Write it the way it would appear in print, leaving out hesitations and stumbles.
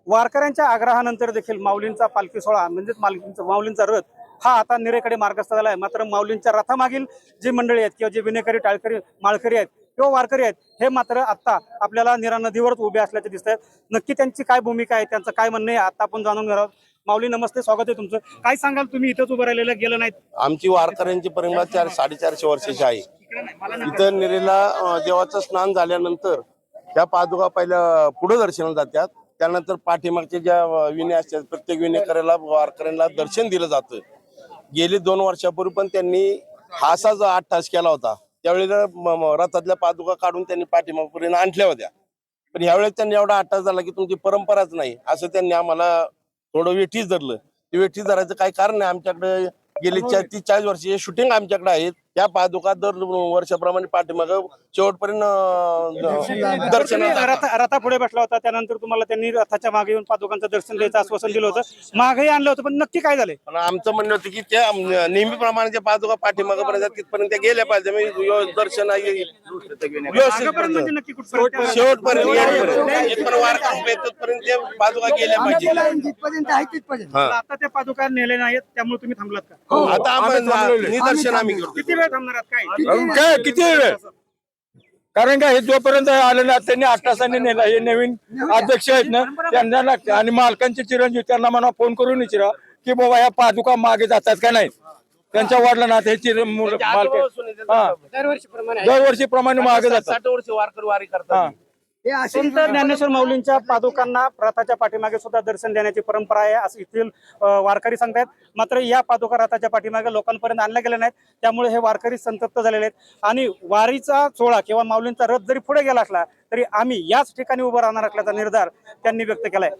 वारकऱ्यांच्या आग्रहानंतर देखील माऊलींचा पालखी सोहळा म्हणजेच माऊलींचा रथ हा आता निरेकडे मार्गस्थ झाला आहे। मात्र माऊलींच्या रथामागील जी मंडळी आहेत किंवा जे विनेकरी टाळकरी माळकरी आहेत किंवा वारकरी आहेत हे मात्र आता आपल्याला नीरा नदीवरच उभे असल्याचे दिसत आहेत। नक्की त्यांची काय भूमिका आहे, त्यांचं काय म्हणणं आहे आता आपण जाणून घेणार आहोत। माऊली नमस्ते, स्वागत आहे तुमचं। काय सांगाल, तुम्ही इथंच उभं राहिलेलं गेलं नाहीत? आमची वारकऱ्यांची परंपरा 400-450 वर्षाची आहे। इथं निरेला देवाचं स्नान झाल्यानंतर त्या पादुका पहिल्या पुढे दर्शनाला जातात, त्यानंतर पाठीमागच्या ज्या विणे असतात प्रत्येक विणेकऱ्याला वारकऱ्यांना दर्शन दिलं जातं। गेली 2 वर्षापूर्वी पण त्यांनी हा असाच 8 तास केला होता। त्यावेळेला रथातल्या पादुका काढून त्यांनी पाठीमागपर्यंत आणल्या होत्या, पण यावेळेस त्यांनी एवढा 8 तास झाला की तुमची परंपराच नाही असं त्यांनी आम्हाला थोडं वेठीच धरलं। ते वेठीच धरायचं काही कारण नाही, आमच्याकडे गेली 30-40 वर्षाचे शूटिंग आमच्याकडे आहेत। त्या पादुका दर वर्षाप्रमाणे पाठीमाग शेवटपर्यंत दर्शनाला रथा पुढे बसला होता, त्यानंतर तुम्हाला त्यांनी रथाच्या मागे येऊन पादुकांचं दर्शन द्यायचं आश्वासन दिलं होतं, मागेही आणलं होतं, पण नक्की काय झाले? पण आमचं म्हणणं होतं की त्या नेहमीप्रमाणे ज्या पादुका पाठीमागपर्यंत तिथपर्यंत त्या गेल्या पाहिजे, दर्शन म्हणजे नक्की कुठपर्यंत? शेवटपर्यंत जिथपर्यंत वारकरी येतात तिथपर्यंत त्या पादुका गेल्या पाहिजे। आता त्या पादुका नेले नाहीत त्यामुळे तुम्ही थांबलात का? आता आम्ही निदर्शन आम्ही करतो। किती वेळ थांबणार आहात? काय किती वेळ? कारण का हे जोपर्यंत आलं ना त्यांनी 8 तासांनी नेला। हे नवीन अध्यक्ष आहेत ना त्यांना लागते, आणि मालकांचे चिरंजीव त्यांना म्हणा फोन करून विचारा की बाबा या पादुका मागे जातात का नाही। त्यांच्या वडिलांना ते मालक दरवर्षीप्रमाणे मागे जातात। 60 वर्ष वारकरी वारी करतात। संत ज्ञानेश्वर माऊलींच्या पादुकांना रथाच्या पाठीमागे सुद्धा दर्शन देण्याची परंपरा आहे असं इथील वारकरी सांगतायत। मात्र या पादुका रथाच्या पाठीमागे लोकांपर्यंत आणल्या गेल्या नाहीत, त्यामुळे हे वारकरी संतप्त झालेले आहेत। आणि वारीचा सोहळा किंवा माऊलींचा रथ जरी पुढे गेला असला तरी आम्ही याच ठिकाणी उभं राहणार असल्याचा निर्धार त्यांनी व्यक्त केलाय।